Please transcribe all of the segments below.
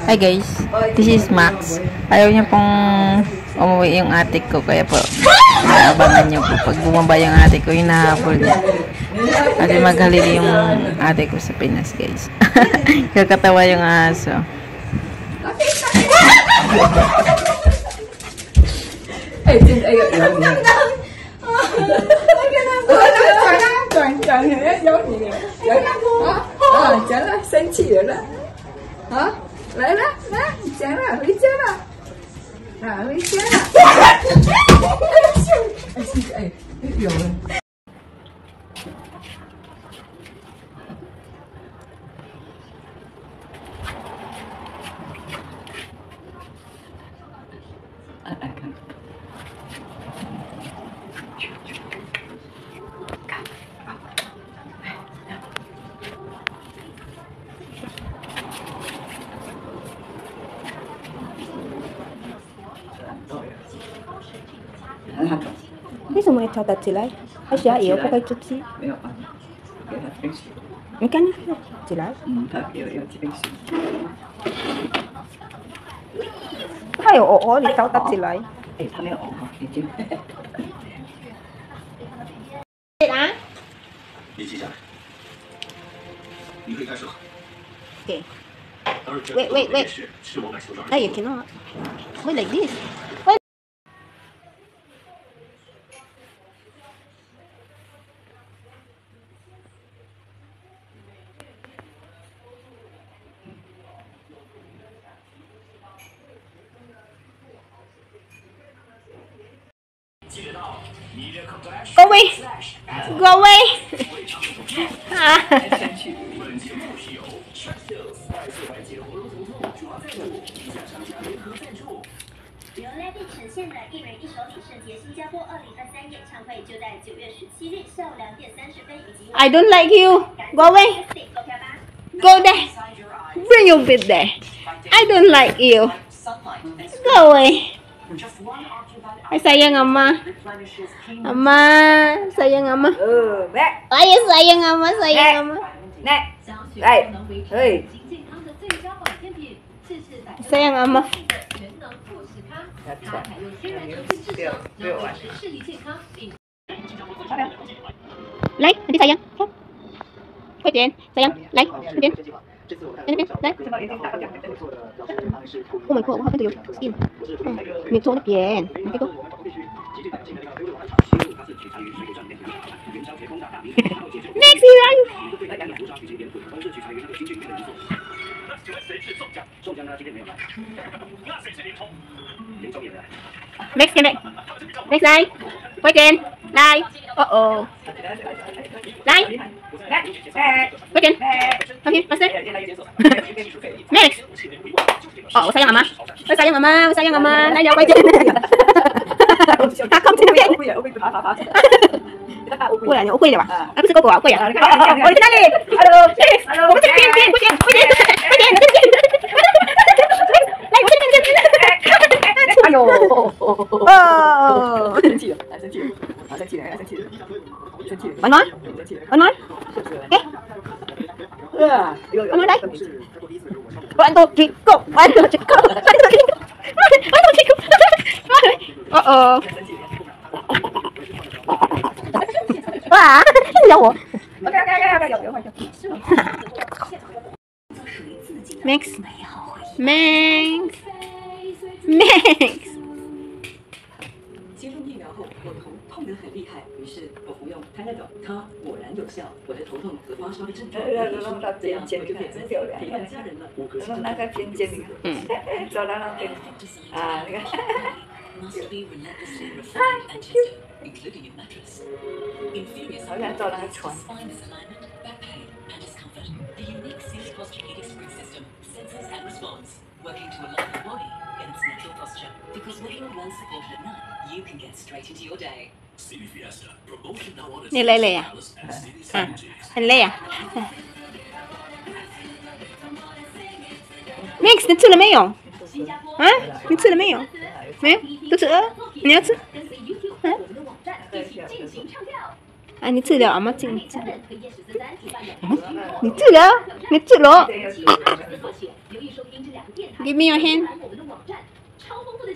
Hi guys, this is Max. Ayaw niya pong umuwi yung ate ko, kaya po abangan niyo po. Pag bumaba yung ate ko, hinahabol niya. Kasi maghalili yung ate ko sa Pinas guys. Kakatawa yung aso. Hả? 来了，来，讲了，回家了，啊，回家了。哎，有人。为什么要跳到起来？还是要摇不可以出去？没有啊，给他冰水。你看起来。他有冰水。他有哦，你跳到起来。哎，他没有哦，已经。啊？你记下来，你可以开始了。Okay. 当然， Wait. 是我买球装。No, you cannot. Why like this? Go away! Go away! I don't like you. Go away. Go there. Bring your bed there. I don't like you. Go away. Ay, sayang ama. Ama, sayang ama. Mẹ. Ay, sayang ama, sayang ama. Nè. Đây. Ơi. Sayang ama. Lấy, đi sayang. Quay tiền, sayang. Lấy, đi tiền. Lấy. Oh my god, what happened to your skin? Mình thua nó kìa. Cái tốt. Next run. Next cái này. Next đây. Quay tiền. Đây. Oh. Đây. Quay tiền. Okay, what's that? Next. Oh, sayang ama. Sayang ama, sayang ama. Lấy đâu quay tiền. À không, xin lỗi. Ui là ui rồi à? Cái cô của ui à? Ôi cái này đi. Alo. Ôi cái tiền. Ai呦！哦，生气了，生气了，生气了，生气了，生气了。Bạn nói. Cái. Bạn nói đây. Bạn tôi chỉ cô. Wow, đâu rồi? Max.接种疫苗后，我头痛得很厉害，于是我服用泰纳朵，它果然有效，我的头痛和发烧的症状也消失，这样我就可以真正陪伴家人了。那个偏见里，走到那边啊，那个。好像走那个船。Working to align the body in its natural posture. Because when you're well supported at night, you can get straight into your day. Này lê à? À, anh lê à? Max， 你吃了没有？啊？你吃了没有？没有，都吃了。你要吃？啊？啊，你吃了吗？你吃了？你吃了？你吃了？Give me your hand.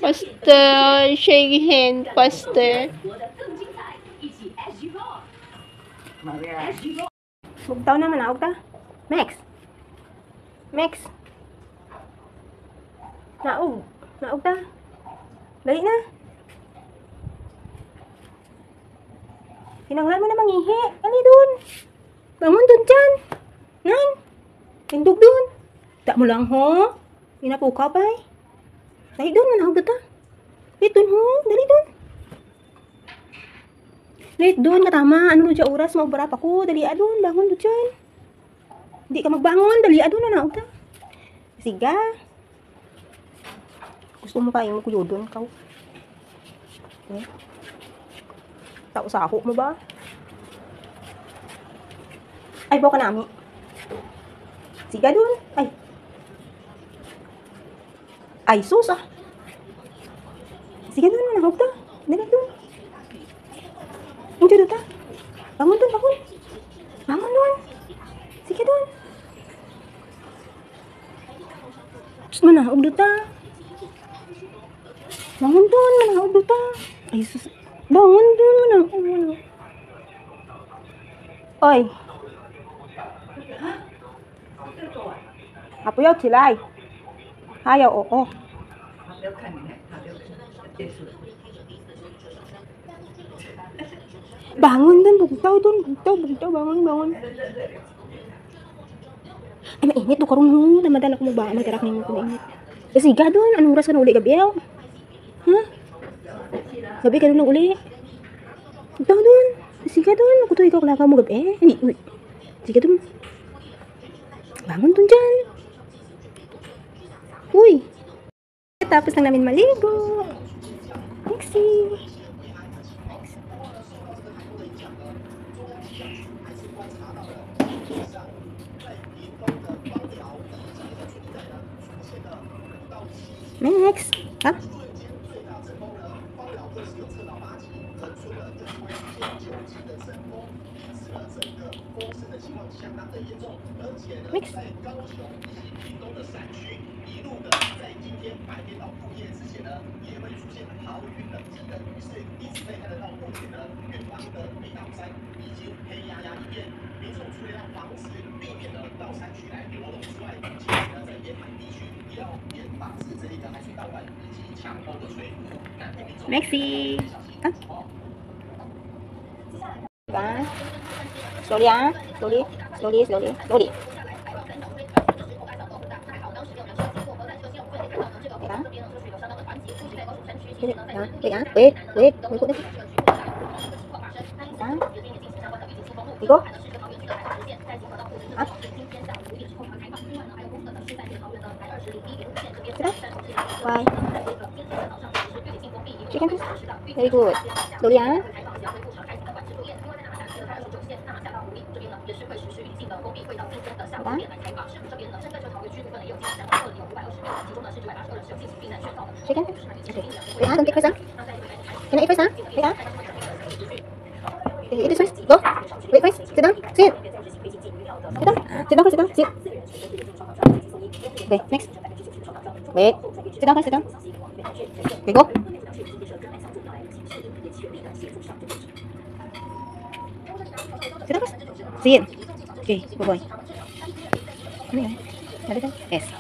Faster, shake hand faster. Bugtaw naman na, ta. Max. Max. Naog. Naog ta. Dali na. Kinanglan mo na mangihi. Dali dun. Bangon dun dyan. Nan. Tindog dun. Tak mo lang ho. Inapukaw pa eh. Dali dun. Manahog na ta. Wait dun ho. Dali dun. Wait dun. Katama. Ano dun siya oras? Maubara pa ko. Dali dun. Bangon dun dyan. Hindi ka magbangon. Dali dun. Nanahog ta. Siga. Gusto mo kain mo kuyo dun. Ikaw. Eh. Tao-saho mo ba? Ay, bawa ka nami. Siga dun. Ay. Ay, sus ah. Siga dun, manahog ta. Dali dun. Hindi dun ta. Bangon dun, bangon. Bangon dun. Siga dun. Sus, manahog dun ta. Bangon dun, manahog dun ta. Ay, sus. Bangon dun, manahog dun. Ôi. À, 不要起来。还有哦。Bangun dun, bugtaw dun, bugtaw, bangun. Ay, mainit to karong ho. Namadala ko mo ba? Magkarak na yung mainit. Kasi ga dun, anong oras ka na uli gabi yaw? Ha? Gabi ka dun lang uli. Bugtaw dun. Sige dun, ako to ikaw kalakaw mo gabi. Uy. Sige dun. Bangun dun dyan. Uy. Tapos lang namin maligo. Nexie. Next. Ha? Mix. Maxi. Ah. Diba? Slowly ah. Slowly. Wait. Go. Up. Why? Chicken please. Very good. Slowly ah. Chicken? Okay. Wait, don't take first, huh? Can I eat first, huh? Wait, huh? Okay, eat this first. Go. Wait first. Sit down. Sit. Sit down. Sit down first. Sit down. Sit. Okay, next. Wait. Sit down first. Sit down. Okay, go. Sit down first. Sit. Okay, good boy. Ano yan? Nalito? Yes.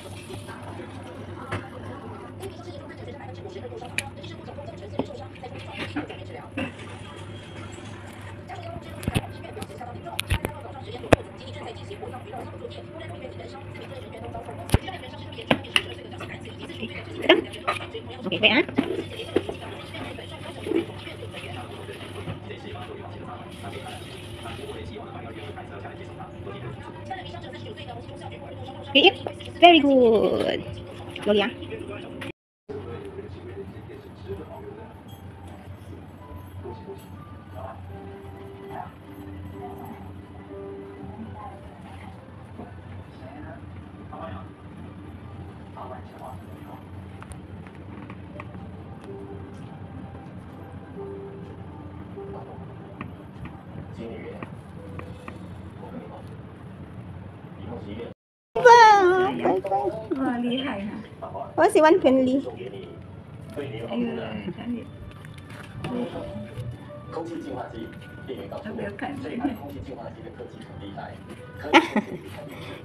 Okay, wait ah. Okay, eat. Very good. Slowly ah. 哇，厉害哈！我喜欢便利。哎呦，哪里？空气净化机，店员告诉我，这一台空气净化机的科技很厉害。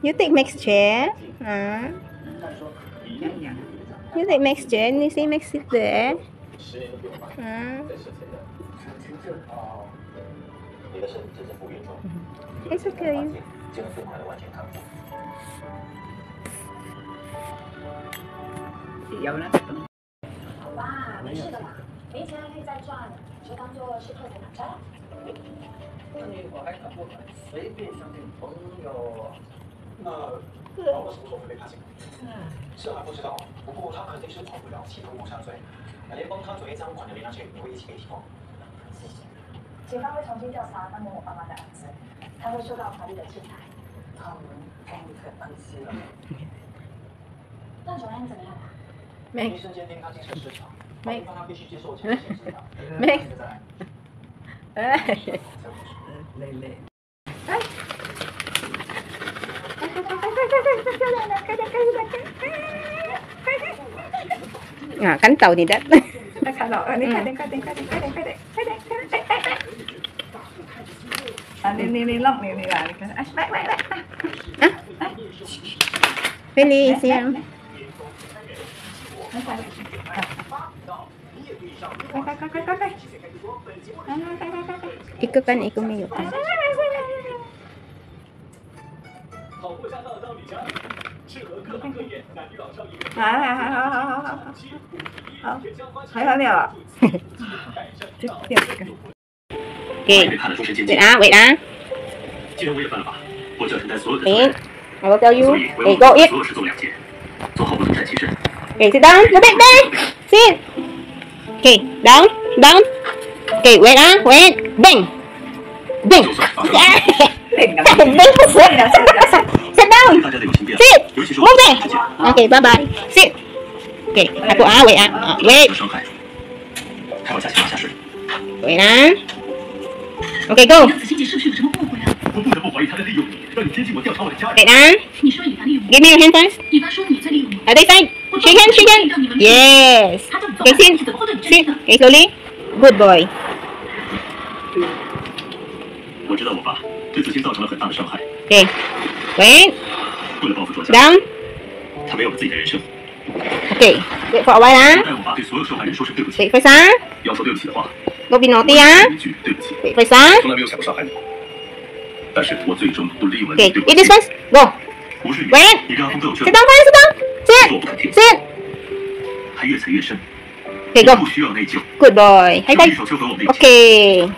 You take mixture? You take mixture and you say mix it there? 你的肾只是复原中。 It's okay. 就能更快的完全康复。有了。好吧，没事的嘛，没钱还可以再赚，就当做是特别打仗。那你我还敢不敢随便相信朋友？那老婆什么时候会被判刑？这还不知道，不过他肯定是跑不了企图谋杀罪，连帮他转移赃款的连纳税也会一起被提供。谢谢。警方会重新调查当年我爸妈的案子，他会受到法律的制裁。他们太担心了。那九安怎么样啊？医生鉴定他精神失常，没帮他必须接受强行治疗。没。哎，累。哎。 cánh tàu thì đất. 看到，你快点！啊，你弄你来，你看，来，啊 ，Billy is here. 快！ Ikut kan, ikut minggu kan. 好，还有没有？Okay. Wait 啊。既然我也犯了法，我就要承担所有的 Wait, I will tell you. 所以我 Okay, 要 go 把 eat. 所有事做两件，做好我的独善其身。 Okay, sit down. Go back there. Sit. Okay, down. Okay, wait. Bang. 就算发生了 Bang 不死。Sit down. 大家的友情变了， Sit. 尤其是我 Move 们之间 there. Okay, bye bye. Sit. Okay, aku wait. 的伤害，还要加强下水。 Wait 啊。Okay, go. 子欣姐是不是有什么误会啊？我不得不怀疑他在利用你，让你接近我调查我的家人。 Wait 啊。你说以凡利用我， Give me your hand first. 以凡说你在利用我， Other side. Shake hand. Yes. 他这么做， Okay, sit. 怎么会对你真心 Sit. 呢？ Okay, slowly. Good boy. 我知道我爸对子欣造成了很大的伤害， Okay. Wait. 为了报复卓家， Down. 他没有了自己的人生。 Okay. Wait for a while 啊。代我爸对所有受害人说声对不起， Wait first 啊。要说对不起的话， Don't be naughty 啊。一句对不起。 Wait first 啊。从来没有想过伤害你，但是我最终都利用了 Okay. 你对我 Eat 的 this first. Go. 不是你， Wait. 你跟阿峰都有 Sit 证 down first. 我不肯听 Sit. 还越踩越深。 Okay, go. 不需要内疚， Good boy. High 就一 five. 手摧毁我们的友情。 Okay.